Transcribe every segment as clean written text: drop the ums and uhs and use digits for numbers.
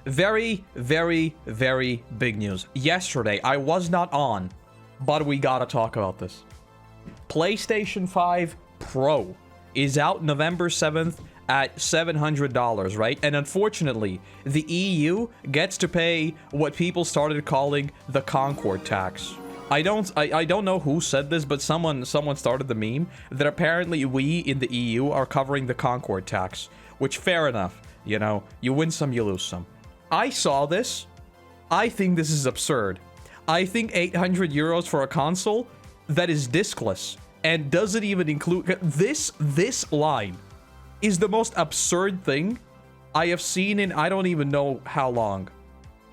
Very, very, very big news. Yesterday, I was not on, but we gotta talk about this. PlayStation 5 Pro is out November 7th at $700, right? And unfortunately, the EU gets to pay what people started calling the Concord tax. I don't know who said this, but someone started the meme that apparently we in the EU are covering the Concord tax, which fair enough, you know, you win some, you lose some. I saw this. I think this is absurd. I think 800 euros for a console that is discless and doesn't even include this line is the most absurd thing I have seen in I don't even know how long.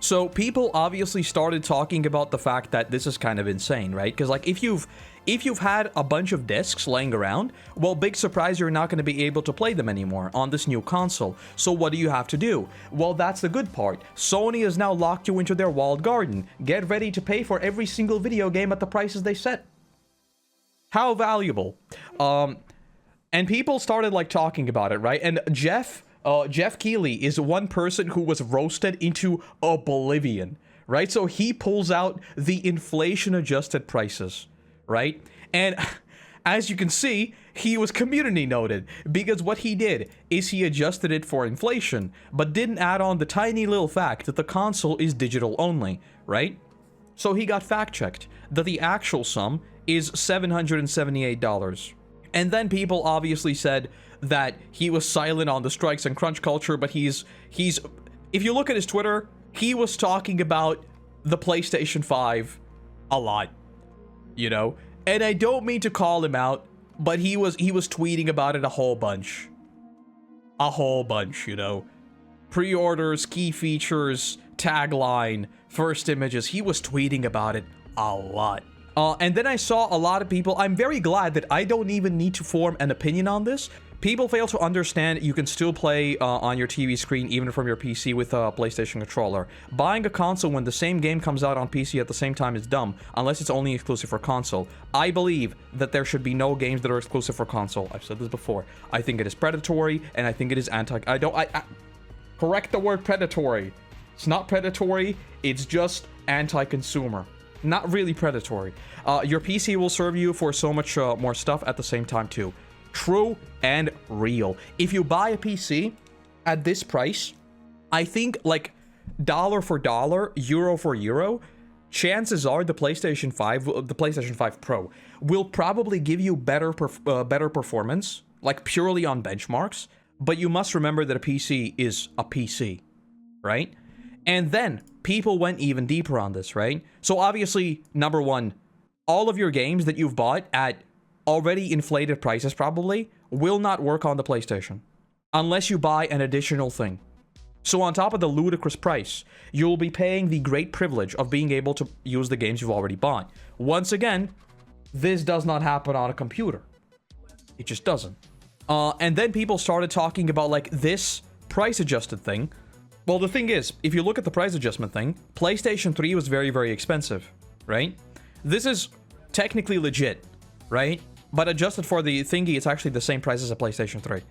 So people obviously started talking about the fact that this is kind of insane, right? Because like if you've had a bunch of discs laying around, well, big surprise, you're not going to be able to play them anymore on this new console. So what do you have to do? Well, that's the good part. Sony has now locked you into their walled garden. Get ready to pay for every single video game at the prices they set. How valuable. And people started like talking about it, right? And Jeff Keighley is one person who was roasted into oblivion, right? So he pulls out the inflation-adjusted prices, right? And as you can see, he was community noted because what he did is he adjusted it for inflation, but didn't add on the tiny little fact that the console is digital only, right? So he got fact-checked that the actual sum is $778. And then people obviously said that he was silent on the strikes and crunch culture, but he's if you look at his Twitter, he was talking about the PlayStation 5 a lot, you know? And I don't mean to call him out, but he was tweeting about it a whole bunch, you know? Pre-orders, key features, tagline, first images, he was tweeting about it a lot. And then I saw a lot of people, I'm very glad that I don't even need to form an opinion on this. People fail to understand you can still play on your TV screen even from your PC with a PlayStation controller. Buying a console when the same game comes out on PC at the same time is dumb, unless it's only exclusive for console. I believe that there should be no games that are exclusive for console. I've said this before. I think it is predatory, and I think it is correct the word predatory. It's not predatory, it's just anti-consumer. Not really predatory. Your PC will serve you for so much more stuff at the same time too. True and real. If you buy a PC at this price, I think like dollar for dollar, euro for euro, chances are the PlayStation 5 Pro will probably give you better performance, like purely on benchmarks. But you must remember that a PC is a PC, right? And then people went even deeper on this, right? So obviously, number one, all of your games that you've bought at already inflated prices probably will not work on the PlayStation unless you buy an additional thing. So on top of the ludicrous price, you'll be paying the great privilege of being able to use the games you've already bought. Once again, this does not happen on a computer. It just doesn't. And then people started talking about like this price adjusted thing. Well, the thing is, if you look at the price adjustment thing, PlayStation 3 was very, very expensive, right? This is technically legit, right? But adjusted for the thingy, it's actually the same price as a PlayStation 3.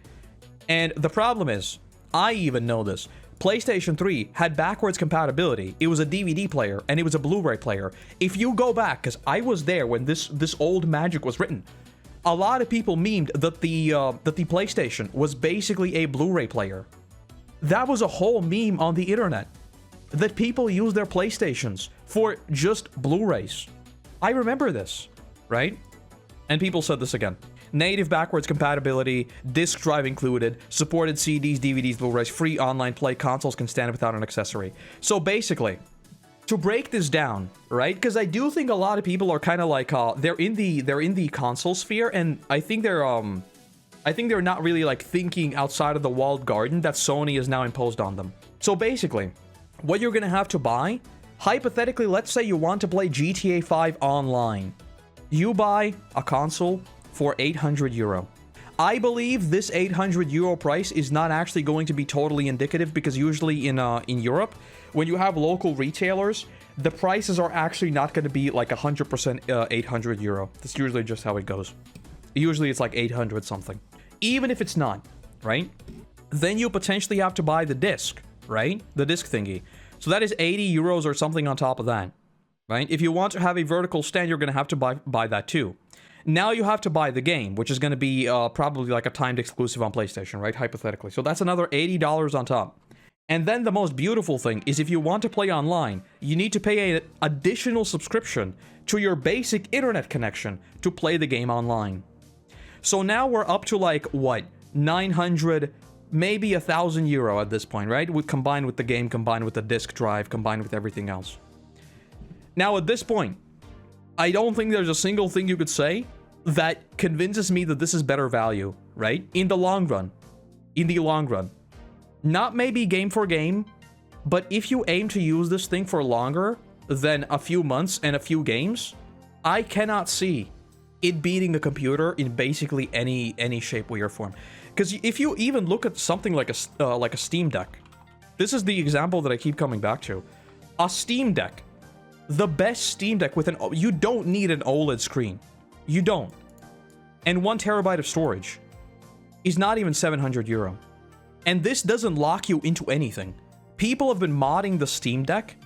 And the problem is, I even know this, PlayStation 3 had backwards compatibility. It was a DVD player, and it was a Blu-ray player. If you go back, because I was there when this old magic was written, a lot of people memed that the PlayStation was basically a Blu-ray player. That was a whole meme on the internet, that people use their PlayStations for just Blu-rays. I remember this, right? And people said this again. Native backwards compatibility, disk drive included, supported CDs, DVDs, Blu-rays, free online play, consoles can stand without an accessory. So basically, to break this down, right? Because I do think a lot of people are kind of like, they're in the console sphere, and I think they're not really like thinking outside of the walled garden that Sony has now imposed on them. So basically, what you're gonna have to buy, hypothetically, let's say you want to play GTA 5 online. You buy a console for 800 euro. I believe this 800 euro price is not actually going to be totally indicative because usually in Europe, when you have local retailers, the prices are actually not going to be like 100% 800 euro. That's usually just how it goes. Usually it's like 800 something. Even if it's not, right? Then you potentially have to buy the disc, right? The disc thingy. So that is 80 euros or something on top of that, right? If you want to have a vertical stand, you're going to have to buy that too. Now you have to buy the game, which is going to be probably like a timed exclusive on PlayStation, right? Hypothetically. So that's another $80 on top. And then the most beautiful thing is if you want to play online, you need to pay an additional subscription to your basic internet connection to play the game online. So now we're up to like, what, 900, maybe 1,000 euro at this point, right? Combined with the game, combined with the disk drive, combined with everything else. Now at this point, I don't think there's a single thing you could say that convinces me that this is better value, right? In the long run. In the long run. Not maybe game for game, but if you aim to use this thing for longer than a few months and a few games, I cannot see it beating a computer in basically any shape, way, or form. Because if you even look at something like a Steam Deck, this is the example that I keep coming back to. A Steam Deck, the best Steam Deck with you don't need an OLED screen. You don't. And 1 terabyte of storage is not even 700 euro. And this doesn't lock you into anything. People have been modding the Steam Deck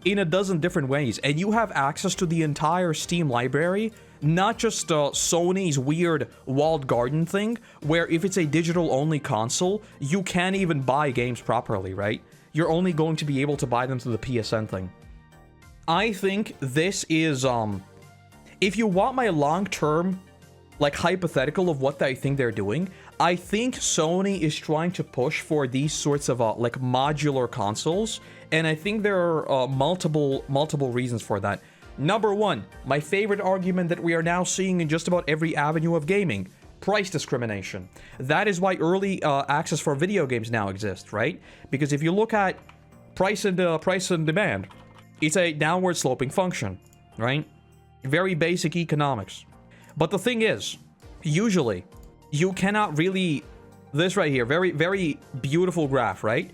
in a dozen different ways, and you have access to the entire Steam library, not just Sony's weird walled garden thing, where if it's a digital-only console, you can't even buy games properly, right? You're only going to be able to buy them through the PSN thing. I think this is, if you want my long-term, like, hypothetical of what I think they're doing, I think Sony is trying to push for these sorts of, like, modular consoles, and I think there are multiple reasons for that. Number one, my favorite argument that we are now seeing in just about every avenue of gaming, price discrimination. That is why early access for video games now exists, right? Because if you look at price and demand, it's a downward sloping function, right? Very basic economics. But the thing is, usually, you cannot really... This right here, very, very beautiful graph, right?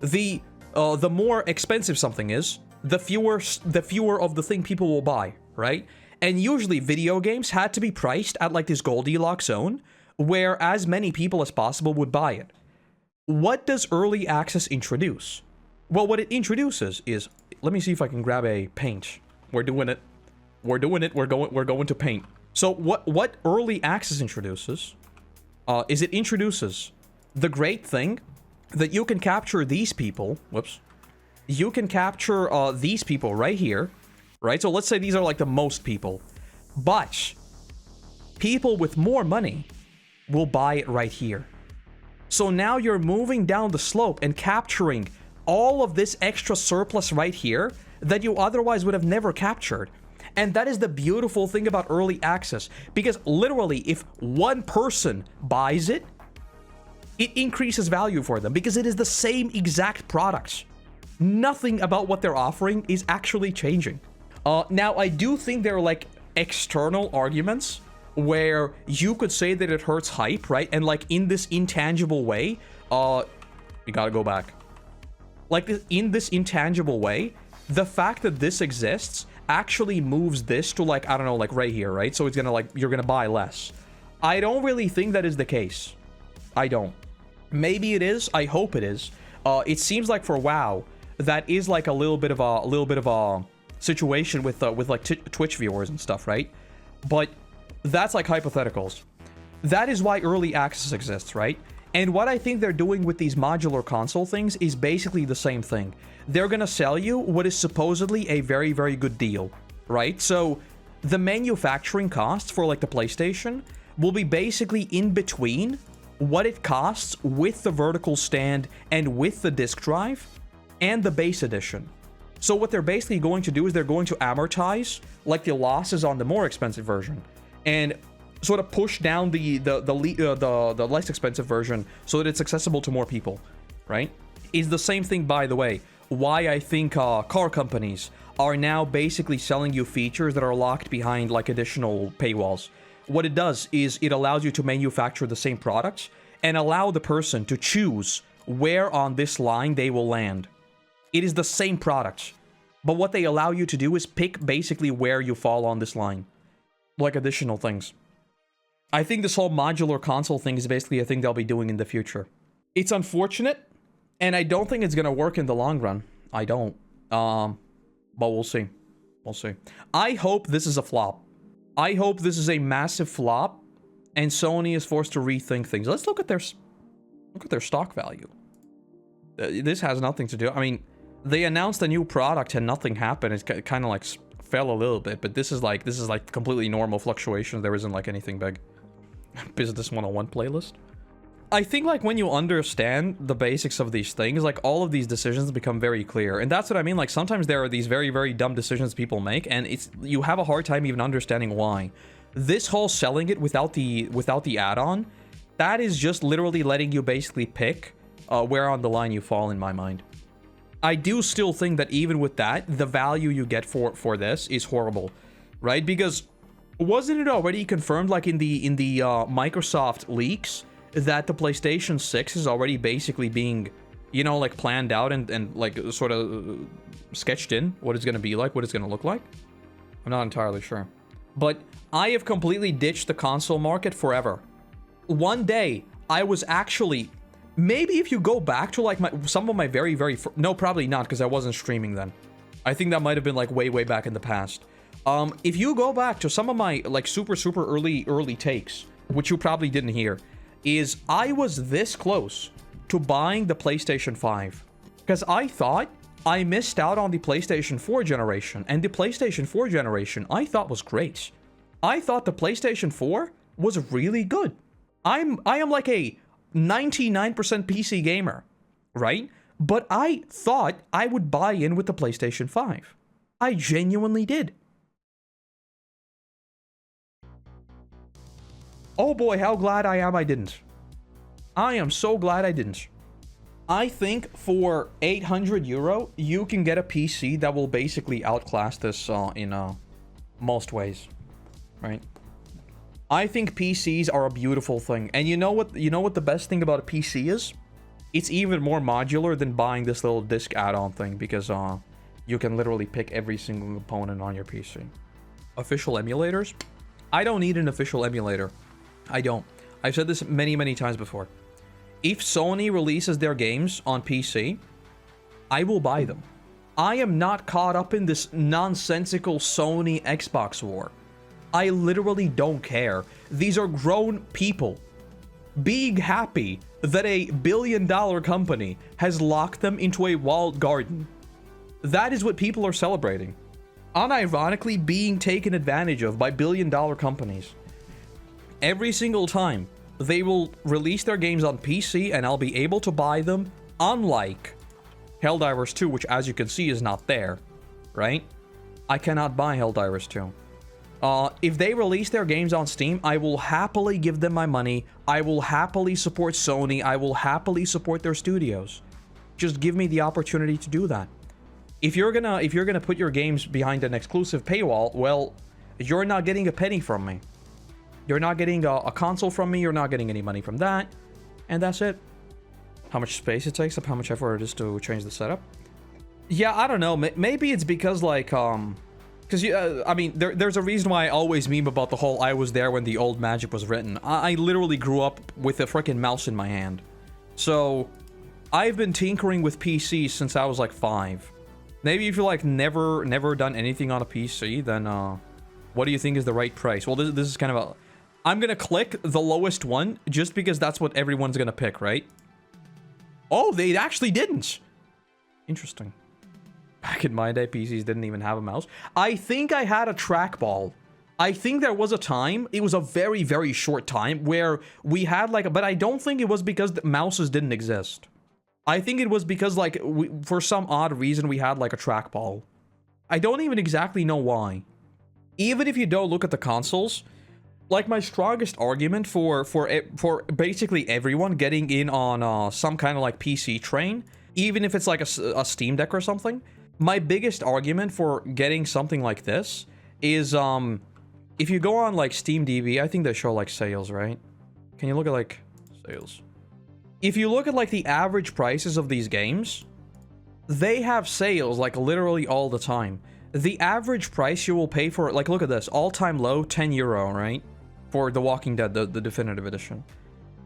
The more expensive something is, the fewer of the thing people will buy, right? And usually, video games had to be priced at, like, this Goldilocks zone, where as many people as possible would buy it. What does early access introduce? Well, what it introduces is... Let me see if I can grab a paint. We're doing it. We're doing it. We're going to paint. So what early access introduces is it introduces the great thing that you can capture these people. Whoops. You can capture these people right here, right? So let's say these are like the most people. But people with more money will buy it right here. So now you're moving down the slope and capturing all of this extra surplus right here that you otherwise would have never captured. And that is the beautiful thing about early access, because literally if one person buys it, it increases value for them because it is the same exact product. Nothing about what they're offering is actually changing. Now, I do think there are like external arguments where you could say that it hurts hype, right? And like in this intangible way, you gotta go back. Like in this intangible way, the fact that this exists actually moves this to like, I don't know, like right here, right? So it's gonna like, you're gonna buy less. I don't really think that is the case. I don't. Maybe it is. I hope it is. It seems like for WoW, that is like a little bit of a situation with like Twitch viewers and stuff, right? But that's like hypotheticals. That is why early access exists, right? And what I think they're doing with these modular console things is basically the same thing. They're gonna sell you what is supposedly a very, very good deal, right? So the manufacturing costs for like the PlayStation will be basically in between what it costs with the vertical stand and with the disk drive and the base edition. So what they're basically going to do is they're going to amortize like the losses on the more expensive version and sort of push down the less expensive version so that it's accessible to more people, right? Is the same thing, by the way, why I think car companies are now basically selling you features that are locked behind like additional paywalls. What it does is it allows you to manufacture the same products and allow the person to choose where on this line they will land. It is the same product, but what they allow you to do is pick basically where you fall on this line, like additional things. I think this whole modular console thing is basically a thing they'll be doing in the future. It's unfortunate And I don't think it's gonna work in the long run. I don't. But we'll see. We'll see. I hope this is a flop. I hope this is a massive flop, and Sony is forced to rethink things. Let's look at their stock value. This has nothing to do. I mean, they announced a new product and nothing happened. It kind of like fell a little bit, but this is like completely normal fluctuations. There isn't like anything big. Business 101 playlist. I think like when you understand the basics of these things, like all of these decisions become very clear. And that's what I mean. Like sometimes there are these very, very dumb decisions people make, and you have a hard time even understanding why. This whole selling it without the add-on, that is just literally letting you basically pick where on the line you fall, in my mind. I do still think that even with that, the value you get for this is horrible, right? Because wasn't it already confirmed, like in the Microsoft leaks, that the PlayStation 6 is already basically being, you know, like planned out and like sort of sketched in what it's going to be like, what it's going to look like? I'm not entirely sure. But I have completely ditched the console market forever. One day, I was actually... Maybe if you go back to like some of my very no, probably not, because I wasn't streaming then. I think that might have been like way back in the past. If you go back to some of my like super early takes, which you probably didn't hear, is I was this close to buying the PlayStation 5 because I thought I missed out on the PlayStation 4 generation, and the PlayStation 4 generation I thought was great. I thought the PlayStation 4 was really good. I am like a 99% PC gamer, right? But I thought I would buy in with the PlayStation 5. I genuinely did. Oh boy, how glad I am I didn't. I am so glad I didn't. I think for 800 euro, you can get a PC that will basically outclass this in most ways, right? I think PCs are a beautiful thing. And you know what the best thing about a PC is? It's even more modular than buying this little disc add-on thing, because you can literally pick every single component on your PC. Official emulators? I don't need an official emulator. I don't. I've said this many times before. If Sony releases their games on PC, I will buy them. I am not caught up in this nonsensical Sony Xbox war. I literally don't care. These are grown people being happy that a billion-dollar company has locked them into a walled garden. That is what people are celebrating. Unironically being taken advantage of by billion-dollar companies. Every single time they will release their games on PC and I'll be able to buy them, unlike Helldivers 2, which as you can see is not there, right? I cannot buy Helldivers 2. If they release their games on Steam, I will happily give them my money. I will happily support Sony. I will happily support their studios. Just give me the opportunity to do that. If you're gonna put your games behind an exclusive paywall, well, you're not getting a penny from me. You're not getting a console from me. You're not getting any money from that, and that's it. How much space it takes up? How much effort it is to change the setup? Yeah, I don't know. Maybe it's because like because I mean, there's a reason why I always meme about the whole I was there when the old Magic was written. I literally grew up with a freaking mouse in my hand. So, I've been tinkering with PCs since I was like 5. Maybe if you're like never done anything on a PC, then what do you think is the right price? Well, this is kind of a... I'm gonna click the lowest one just because that's what everyone's gonna pick, right? Oh, they actually didn't! Interesting. Back in my day, PCs didn't even have a mouse. I think I had a trackball. I think there was a time, it was a very short time, where we had like, but I don't think it was because the mouses didn't exist. I think it was because like, for some odd reason, we had like a trackball. I don't even exactly know why. Even if you don't look at the consoles, like my strongest argument for basically everyone getting in on some kind of like PC train, even if it's like a Steam Deck or something, my biggest argument for getting something like this is, if you go on like SteamDB, I think they show like sales, right? Can you look at like sales? If you look at like the average prices of these games, they have sales like literally all the time. The average price you will pay for, like look at this, all-time low, 10 euro, right? For The Walking Dead, the definitive edition.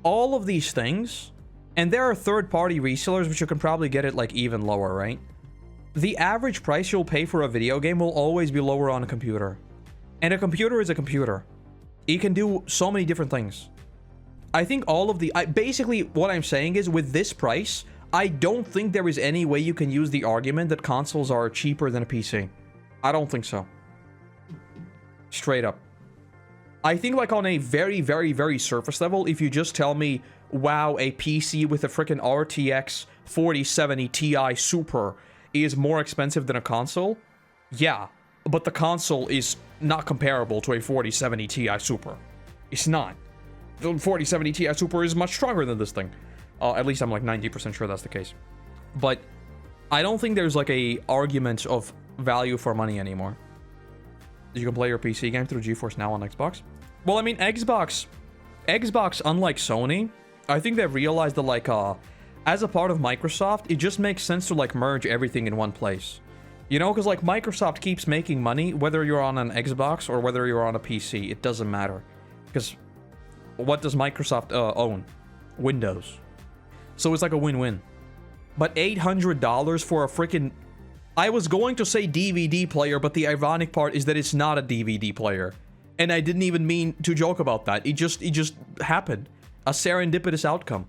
All of these things And there are third-party resellers which you can probably get it like even lower, right? The average price you'll pay for a video game will always be lower on a computer. And a computer is a computer. It can do so many different things. I think all of the... basically, what I'm saying is, with this price, I don't think there is any way you can use the argument that consoles are cheaper than a PC. I don't think so. Straight up. I think, like, on a very, very, very surface level, if you just tell me, wow, a PC with a freaking RTX 4070 Ti Super is more expensive than a console, yeah, but the console is not comparable to a 4070 Ti Super. It's not. The 4070 Ti Super is much stronger than this thing. At least I'm like 90% sure that's the case. But I don't think there's like a argument of value for money anymore. You can play your PC game through GeForce Now on Xbox. Well, I mean, Xbox, unlike Sony, I think they've realized that, like, as a part of Microsoft, it just makes sense to, like, merge everything in one place. You know, because, like, Microsoft keeps making money, whether you're on an Xbox or whether you're on a PC. It doesn't matter. Because what does Microsoft own? Windows. So it's like a win-win. But $800 for a freaking... I was going to say DVD player, but the ironic part is that it's not a DVD player. And I didn't even mean to joke about that. It just happened. A serendipitous outcome.